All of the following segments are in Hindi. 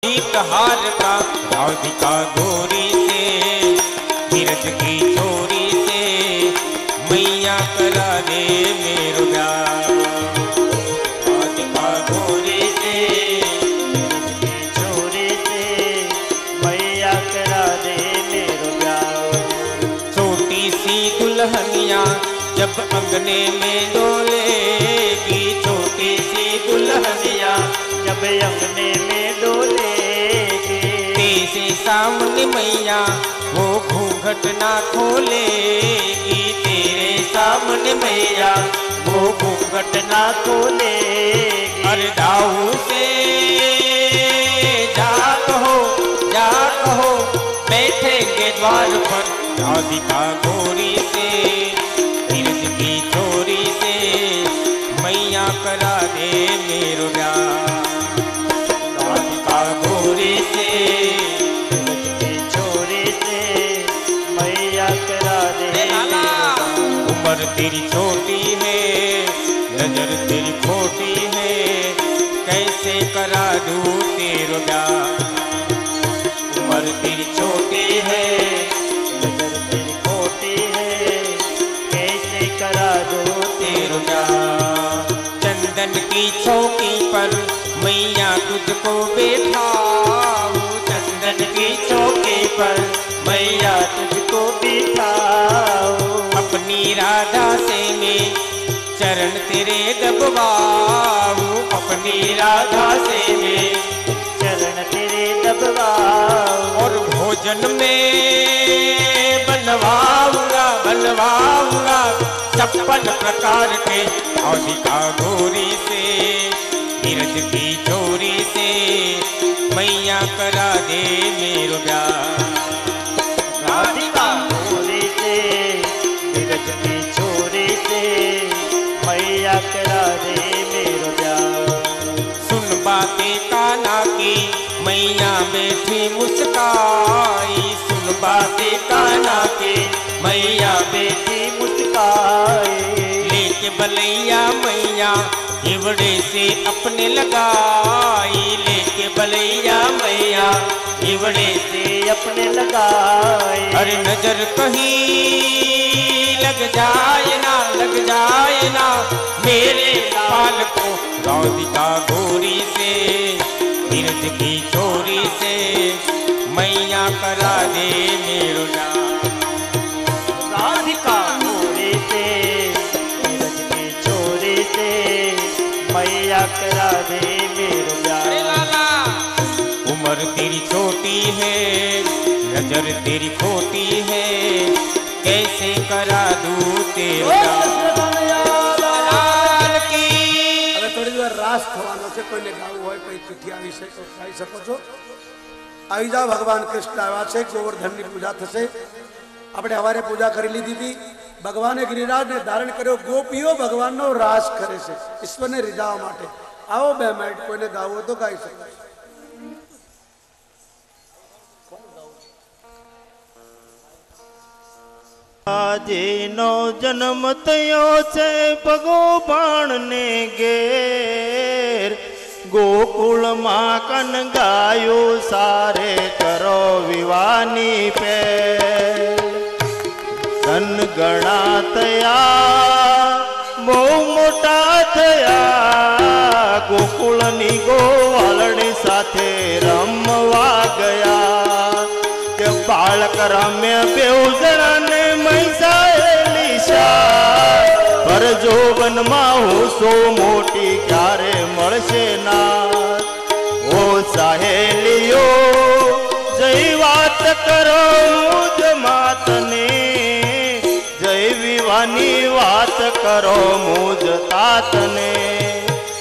हार का राधिका गोरी से नीरज की चोरी से मैया करा दे मेरो ब्याह। राधिका गोरी से नीरज की चोरी से मैया करा दे मेरो ब्याह। छोटी सी दुल्हनिया जब अंगने में डोलेगी, छोटी सी दुल्हनिया जब अंगने में डोलेगी, तेरे सामने मैया वो घूंघट ना खोलेगी, तेरे सामने मैया वो घूंघट ना खोलेगी। अरे दाऊ से जा कहो बैठेंगे द्वार पर राधिका गोरी से नीरज की चोरी से मैया करा दे मेरो ब्याह। राधिका गोरी से नीरज की चोरी से मैया करा दे मेरो ब्याह। उम्र तेरी छोटी है नजर तेरी खोटी है, कैसे करा दूं तेरो ब्याह। उम्र तेरी छोटी है नजर तेरी खोटी है, कैसे करा दूं तेरो ब्याह। चंदन की चौकी पर मैया तुझको बैठाऊं, चंदन की चौकी पर मैया तुझको बैठाऊं। अपनी राधा से मैं चरण तेरे दबवाऊं, अपनी राधा से मैं चरण तेरे दबवाऊं। और भोजन में बनवाऊंगा 56 प्रकार के राधिका गोरी से नीरज की चोरी से मैया करा दे मेरो ब्याह। राधिका गोरी से नीरज की चोरी से मैया करा दे मेरो ब्याह। सुन बातें कान्हा की मैया बैठी मुस्काई, सुन बातें कान्हा की मैया बैठी मुस्काई। लेके बलैया मैया हिवड़े से अपने लगाई, लेके बलैया मैया हिवड़े से अपने लगाई। अरे नजर कहीं लग जाए ना मेरे पाल को राधिका गोरी से नीरज की चोरी से मैया करा दे मेरो नाम। राधिका गोरी से नीरज की चोरी से मैया करा दे मेरो ब्याह। उम्र तेरी छोटी है नजर तेरी खोटी है, कैसे करा दूं तेरा थोड़ी देर रास थवानो છે, કોઈને ગાવું હોય કોઈ ચિઠ્ઠી આવી છે તો ગાઈ શકો છો। આવી જાઓ, ભગવાન કૃષ્ણ આવ્યા છે, ગોવર્ધનની પૂજા થશે। આપણે હવારે પૂજા કરી લીધી હતી, ભગવાને ગિરિરાજને ધારણ કર્યો, ગોપીઓ ભગવાનનો રાસ કરે છે ઈશ્વરને રીઝાવવા માટે। આવો 2 મિનિટ, કોઈને ગાવું હોય તો ગાઈ શકો। જેનો જન્મ થયો છે ભગવાન ને ઘેર, ગોકુળમાં કન ગાયો સારે કરો વિવાની પેર। ધનગણા થયા બહુ મોટા થયા, ગોકુળની ગોવાળની સાથે રમવા ગયા। કે બાળક રમ્ય બેઉ જણાને પર જોવનમાં હોશો મોટી ક્યારે મળશે ના। ઓ સહેલીઓ જય વાત કરો મુજ માતને, જય વિવાની વાત કરો મુજ તાતને।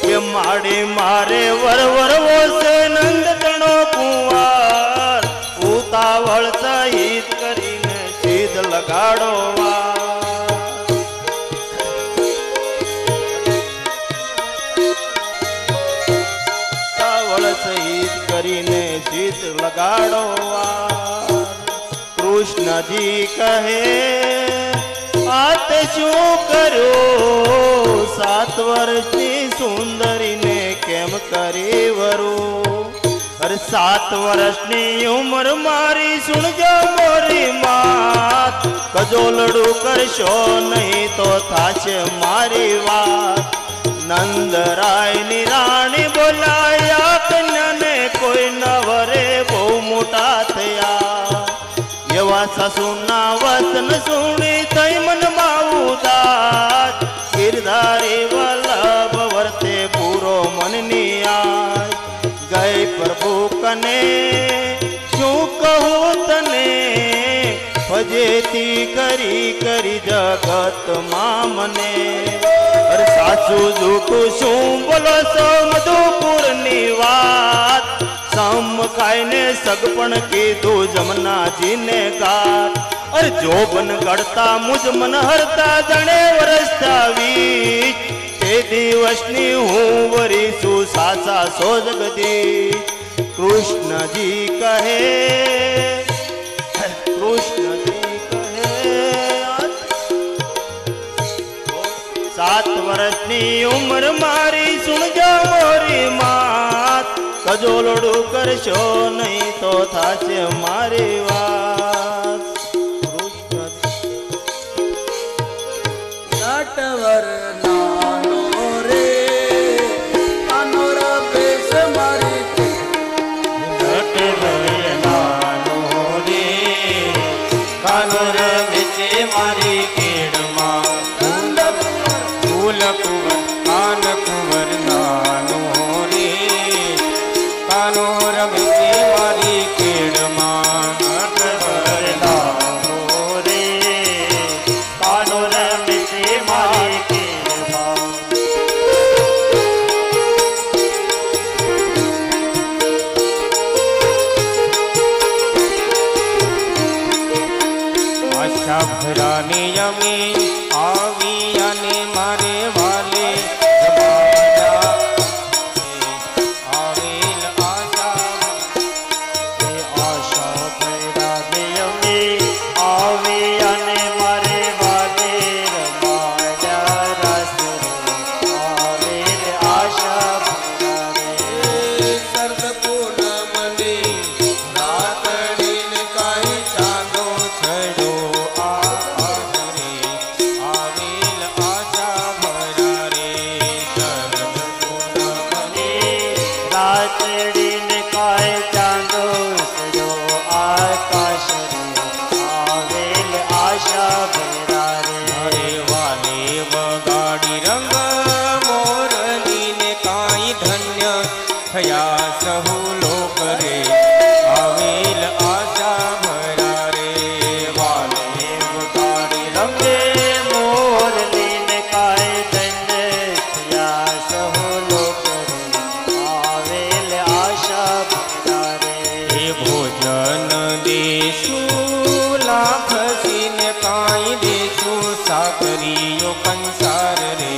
કે માડી મારે વરવરવો છે નંદ તણો કુંવાર, ઉતાવળ સહિત કરીને સીધ લગાડો વાર। કરીને જીત લગાડો વાર। કૃષ્ણજી કહે આત શું કર્યો, 7 વર્ષની સુંદરીને કેમ કરી વરું। अरे 7 वर्षनी उम्र मारी सुन जो मोरी मात कजोलड़ू करशो नहीं तो थाचे मारी बात नंदराय नी राणी बोलाया कन्या ने कोई नवरे बहु मोटा थया एवा सासूना वचन सुनी तई मन माउदास गिरधारी वल्लभ वर्ते पूरो मन नियाय गए प्रभु कने शू कहूँ तने फजेती करी करी जगत मामने अरे सासू झूठू शू बोलो सो मधुपुर निवात सम खाईने सगपण कीधु जमुना जी ने गात अरे जोबन गढ़ता मुझ मन हरता जने वरसता वीच ते दिवसनी हूँ वरीसु सासा सो जगदीश कृष्ण जी कहे 7 वर्षनी उम्र मारी सुन जा मोरी मात कजोलड़ू करशो नहीं तो थाचे मारी वात नटवर नानो रे कानोर बेस मारी नटवर नानो रे कानोर बेस मारी केड़मा फूल कुंवर कान कुंवर नानो रे कानोर बेस मारी केड़मा नटवर नानो रे कानोर बेस मारी केड़मा आशा भरानी यमी आवी आने मारे वाले जमाना आवेल आशा आशा भरानी यमी आवी आने मारे वाले रमाया रस आवेल आशा भरानी सर्द पूनमनी रातड़ी ने काई चांदो छड़ो थया सहु लोक रे आवेल आशा भरा रे वाले गाड़ी रंगे मोरली ने काय दंड थया सहु लोक रे आवेल आशा भरा रे भोजन देशु लाभ सीन काई देशु साकरियो कंसार रे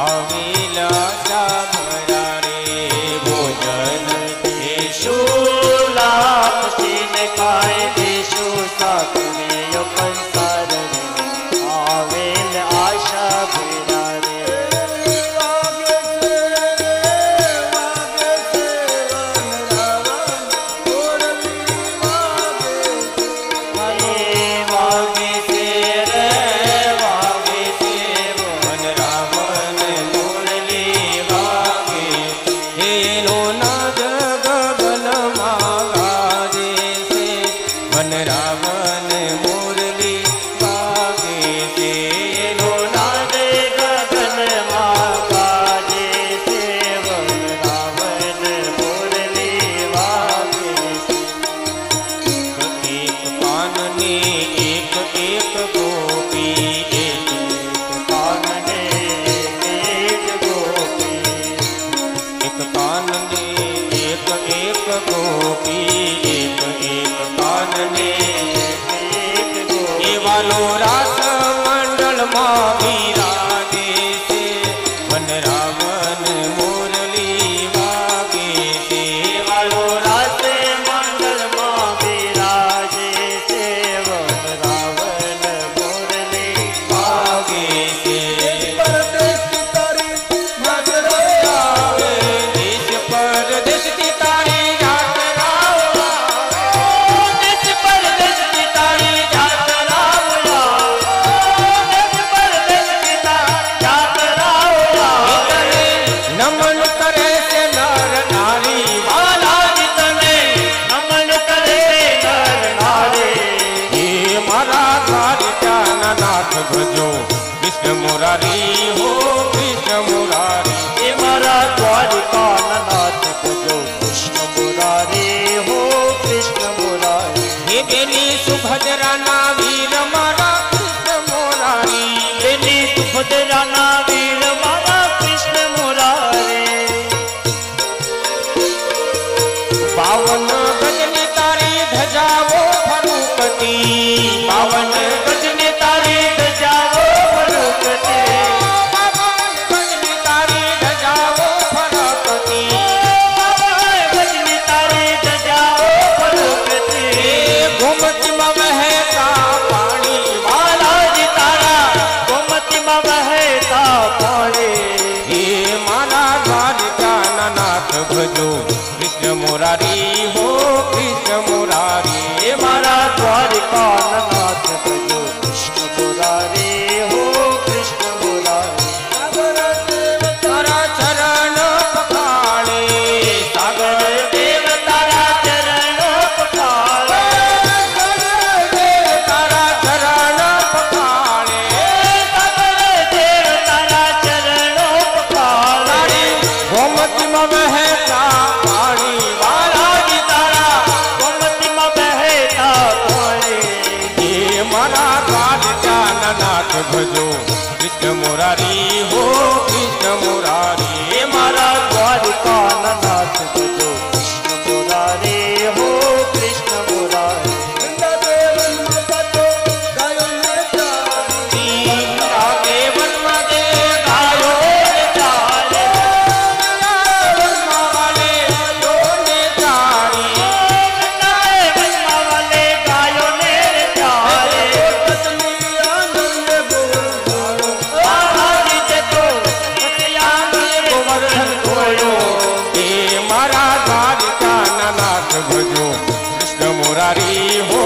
आवेल आशा भरा रे भोजन देशु लाभ सीन काय देशु साकरियो कंसार रे आवेल आशा भरा रे वागे से रे वागे से वन रावण मुरली वागे हेलो नाग गगन मागाजे से वन रावण मुरली वागे से हेलो नाद गगन मागाजे से वन रावण मुरली वागे एक कानने एक एक गोपी एक कानने एक गोपी एक कानने एक एक गोपी एक एक कानने एक गोपी ये वालो रास मंडल माँ विराजे से वन रावण मुरली वागे से वालो रासे मंडल माँ विराजे से वन रावण मुरली वागे से परदेश की तारी नजर आवे देश परदेश की तारी रात પાવન ગજની તારી ધજાવો ફરુકતી પાવન ગજની તારી ધજાવો ફરુકતી પાવન ગજની તારી ધજાવો ફરુકતી ગજની તારી ધજાવો ફરુકતી ગોમતીમાં વહેતા પાણી બાલાજી તારા ગોમતીમાં વહેતા પાણી હે મારા દ્વારકાના નાથ ભજો કૃષ્ણ મુરારી હો કૃષ્ણ મુરારી હે મારા દ્વારિકાના નાથ ભજો કૃષ્ણ મુરારી હો કૃષ્ણ મુરારી તારા ચરણ પખાણે સાગર દેવ તારા ચરણો પખારે તારા ચરણ પખાણે સાગર દેવ તારા ચરણો પખારે ગોમતીમાં વહેતા પાણી બાલાજી તારા ગોમતીમાં બહેતા પાણી હે મારા દ્વારકાના નાથ ભજો કૃષ્ણ મુરારી હો કૃષ્ણ મુરારી હે મારા દ્વારિકાના નાથ ભજો કૃષ્ણ મુરારી હો કૃષ્ણ મુરારી દેવનમાં દે ગાયો ચાલે વનમાં વાલે યોને ચારી વનમાં વાલે ગાયો ને ચાલે આહારી જતો સત્યાને ગોવર્ધન ધોયો હે મારા દ્વારકાના નાથ ભજો કૃષ્ણ મુરારી હો